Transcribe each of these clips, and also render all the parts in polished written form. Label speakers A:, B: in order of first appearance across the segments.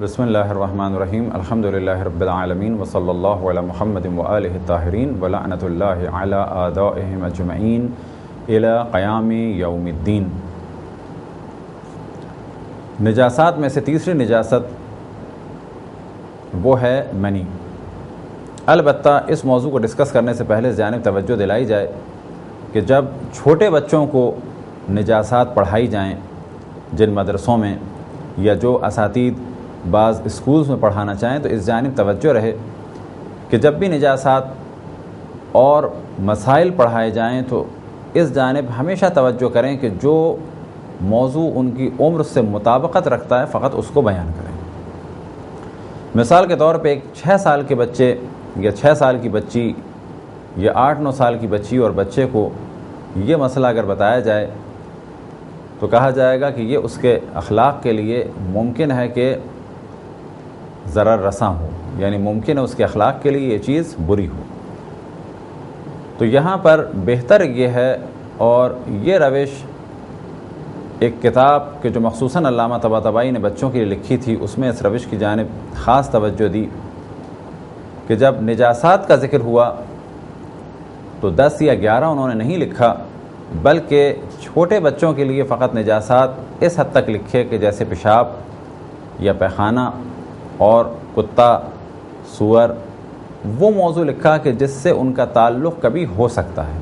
A: بسم اللہ الرحمن الرحیم الحمدللہ رب العالمین وصلی اللہ علی محمد وآلہ الطاہرین ولعنۃ اللہ علی اعدائہم اجمعین الی قیام یوم الدین۔ نجاسات میں سے تیسری نجاست وہ ہے منی۔ البتہ اس موضوع کو ڈسکس کرنے سے پہلے اس جانب توجہ دلائی جائے کہ جب چھوٹے بچوں کو نجاسات پڑھائی جائیں جن مدرسوں میں یا جو اساتید بعض اسکولز میں پڑھانا چاہیں تو اس جانب توجہ رہے کہ جب بھی نجاسات اور مسائل پڑھائے جائیں تو اس جانب ہمیشہ توجہ کریں کہ جو موضوع ان کی عمر سے مطابقت رکھتا ہے فقط اس کو بیان کریں۔ مثال کے طور پہ ایک 6 سال کے بچے یا 6 سال کی بچی یا 8-9 سال کی بچی اور بچے کو یہ مسئلہ اگر بتایا جائے تو کہا جائے گا کہ یہ اس کے اخلاق کے لیے ممکن ہے کہ ضرر رساں ہو، یعنی ممکن ہے اس کے اخلاق کے لیے یہ چیز بری ہو۔ تو یہاں پر بہتر یہ ہے، اور یہ روش ایک کتاب کہ جو مخصوصاً علامہ طباطبائی نے بچوں کے لیے لکھی تھی اس میں اس روش کی جانب خاص توجہ دی کہ جب نجاسات کا ذکر ہوا تو 10 یا 11 انہوں نے نہیں لکھا، بلکہ چھوٹے بچوں کے لیے فقط نجاسات اس حد تک لکھے کہ جیسے پیشاب یا پیخانہ اور کتا، سور، وہ موضوع لکھا کہ جس سے ان کا تعلق کبھی ہو سکتا ہے،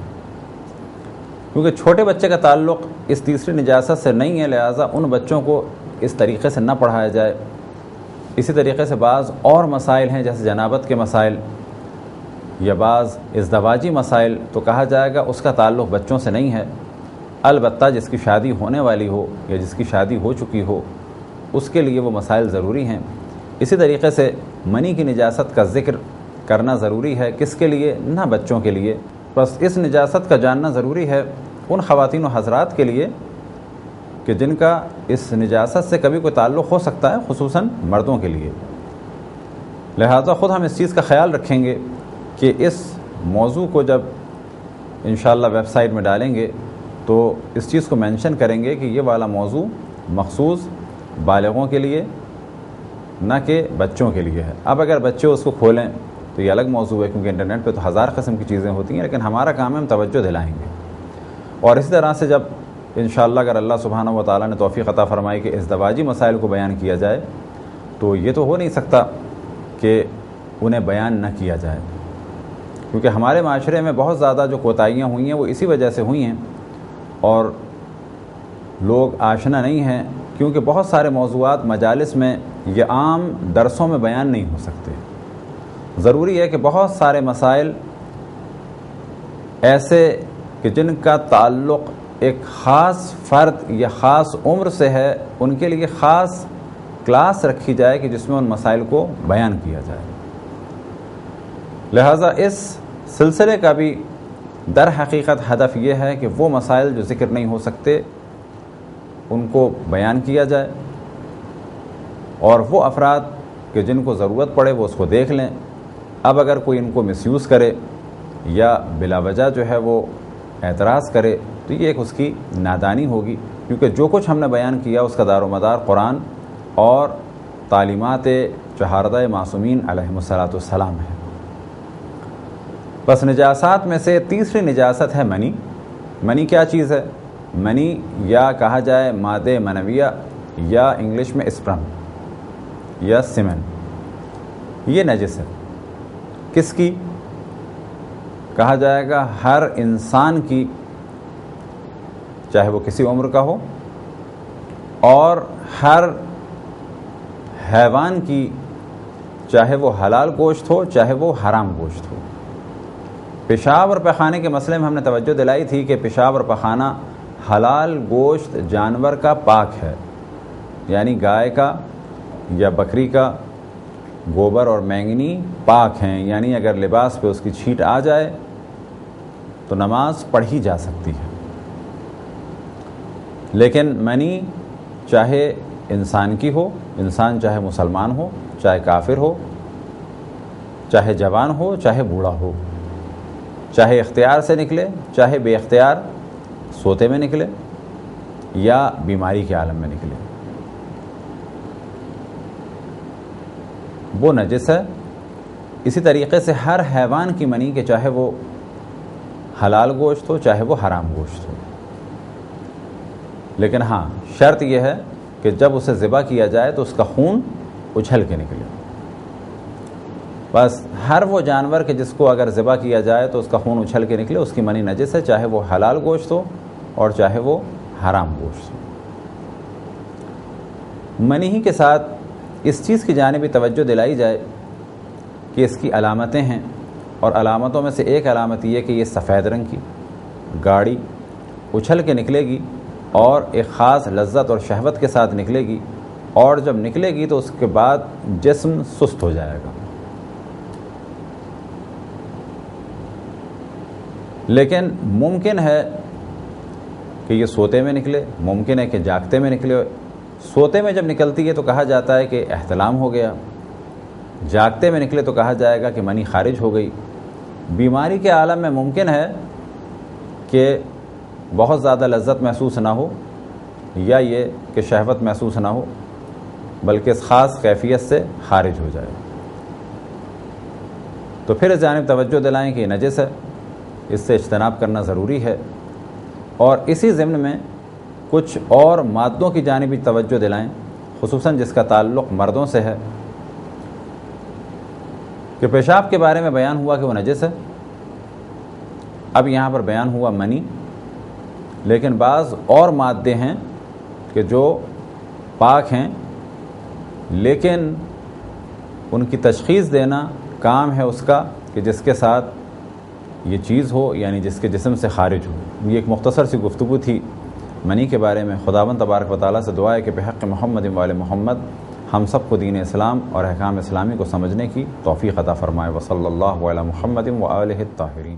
A: کیونکہ چھوٹے بچے کا تعلق اس تیسری نجاست سے نہیں ہے، لہٰذا ان بچوں کو اس طریقے سے نہ پڑھایا جائے۔ اسی طریقے سے بعض اور مسائل ہیں جیسے جنابت کے مسائل یا بعض ازدواجی مسائل، تو کہا جائے گا اس کا تعلق بچوں سے نہیں ہے، البتہ جس کی شادی ہونے والی ہو یا جس کی شادی ہو چکی ہو اس کے لیے وہ مسائل ضروری ہیں۔ اسی طریقے سے منی کی نجاست کا ذکر کرنا ضروری ہے، کس کے لیے؟ نہ بچوں کے لیے، بس اس نجاست کا جاننا ضروری ہے ان خواتین و حضرات کے لیے کہ جن کا اس نجاست سے کبھی کوئی تعلق ہو سکتا ہے، خصوصاً مردوں کے لیے۔ لہذا خود ہم اس چیز کا خیال رکھیں گے کہ اس موضوع کو جب انشاءاللہ ویب سائٹ میں ڈالیں گے تو اس چیز کو مینشن کریں گے کہ یہ والا موضوع مخصوص بالغوں کے لیے نہ کہ بچوں کے لیے ہے۔ اب اگر بچے اس کو کھولیں تو یہ الگ موضوع ہے، کیونکہ انٹرنیٹ پہ تو 1000 قسم کی چیزیں ہوتی ہیں، لیکن ہمارا کام ہے ہم توجہ دلائیں گے۔ اور اسی طرح سے جب انشاءاللہ اگر اللہ سبحانہ و تعالیٰ نے توفیق عطا فرمائی کہ ازدواجی مسائل کو بیان کیا جائے تو یہ تو ہو نہیں سکتا کہ انہیں بیان نہ کیا جائے، کیونکہ ہمارے معاشرے میں بہت زیادہ جو کوتاہیاں ہوئی ہیں وہ اسی وجہ سے ہوئی ہیں، اور لوگ آشنا نہیں ہیں، کیونکہ بہت سارے موضوعات مجالس میں یا عام درسوں میں بیان نہیں ہو سکتے۔ ضروری ہے کہ بہت سارے مسائل ایسے کہ جن کا تعلق ایک خاص فرد یا خاص عمر سے ہے، ان کے لیے خاص کلاس رکھی جائے کہ جس میں ان مسائل کو بیان کیا جائے۔ لہٰذا اس سلسلے کا بھی در حقیقت ہدف یہ ہے کہ وہ مسائل جو ذکر نہیں ہو سکتے ان کو بیان کیا جائے، اور وہ افراد کہ جن کو ضرورت پڑے وہ اس کو دیکھ لیں۔ اب اگر کوئی ان کو مس یوز کرے یا بلا وجہ جو ہے وہ اعتراض کرے تو یہ ایک اس کی نادانی ہوگی، کیونکہ جو کچھ ہم نے بیان کیا اس کا دار و مدار قرآن اور تعلیمات چہاردہ معصومین علیہم السلام ہے۔ بس نجاسات میں سے تیسری نجاست ہے منی۔ منی کیا چیز ہے؟ منی یا کہا جائے مادہ منویہ یا انگلش میں اسپرم یا سیمن، یہ نجس ہے۔ کس کی؟ کہا جائے گا ہر انسان کی، چاہے وہ کسی عمر کا ہو، اور ہر حیوان کی، چاہے وہ حلال گوشت ہو چاہے وہ حرام گوشت ہو۔ پیشاب اور پیخانے کے مسئلے میں ہم نے توجہ دلائی تھی کہ پیشاب اور پیخانہ حلال گوشت جانور کا پاک ہے، یعنی گائے کا یا بکری کا گوبر اور مینگنی پاک ہیں، یعنی اگر لباس پہ اس کی چھینٹ آ جائے تو نماز پڑھی جا سکتی ہے۔ لیکن منی چاہے انسان کی ہو، انسان چاہے مسلمان ہو چاہے کافر ہو، چاہے جوان ہو چاہے بوڑھا ہو، چاہے اختیار سے نکلے چاہے بے اختیار سوتے میں نکلے یا بیماری کے عالم میں نکلے، وہ نجس ہے۔ اسی طریقے سے ہر حیوان کی منی کے چاہے وہ حلال گوشت ہو چاہے وہ حرام گوشت ہو، لیکن ہاں شرط یہ ہے کہ جب اسے ذبح کیا جائے تو اس کا خون اچھل کے نکلے۔ بس ہر وہ جانور کہ جس کو اگر ذبح کیا جائے تو اس کا خون اچھل کے نکلے، اس کی منی نجس ہے، چاہے وہ حلال گوشت ہو اور چاہے وہ حرام گوشت ہو۔ منی ہی کے ساتھ اس چیز کی جانب توجہ دلائی جائے کہ اس کی علامتیں ہیں، اور علامتوں میں سے ایک علامت یہ کہ یہ سفید رنگ کی گاڑی اچھل کے نکلے گی اور ایک خاص لذت اور شہوت کے ساتھ نکلے گی، اور جب نکلے گی تو اس کے بعد جسم سست ہو جائے گا۔ لیکن ممکن ہے کہ یہ سوتے میں نکلے، ممکن ہے کہ جاگتے میں نکلے۔ سوتے میں جب نکلتی ہے تو کہا جاتا ہے کہ احتلام ہو گیا، جاگتے میں نکلے تو کہا جائے گا کہ منی خارج ہو گئی۔ بیماری کے عالم میں ممکن ہے کہ بہت زیادہ لذت محسوس نہ ہو، یا یہ کہ شہوت محسوس نہ ہو، بلکہ اس خاص کیفیت سے خارج ہو جائے، تو پھر اس جانب توجہ دلائیں کہ یہ نجس ہے، اس سے اجتناب کرنا ضروری ہے۔ اور اسی ضمن میں کچھ اور مادوں کی جانب بھی توجہ دلائیں، خصوصاً جس کا تعلق مردوں سے ہے، کہ پیشاب کے بارے میں بیان ہوا کہ وہ نجس ہے، اب یہاں پر بیان ہوا منی، لیکن بعض اور مادے ہیں کہ جو پاک ہیں، لیکن ان کی تشخیص دینا کام ہے اس کا کہ جس کے ساتھ یہ چیز ہو، یعنی جس کے جسم سے خارج ہو۔ یہ ایک مختصر سی گفتگو تھی منی کے بارے میں۔ خداوند تبارک و تعالیٰ سے دعا ہے کہ بحق محمد و آل محمد ہم سب کو دین اسلام اور احکام اسلامی کو سمجھنے کی توفیق عطا فرمائے۔ وصلی اللہ علی محمد و آلہ الطاہرین۔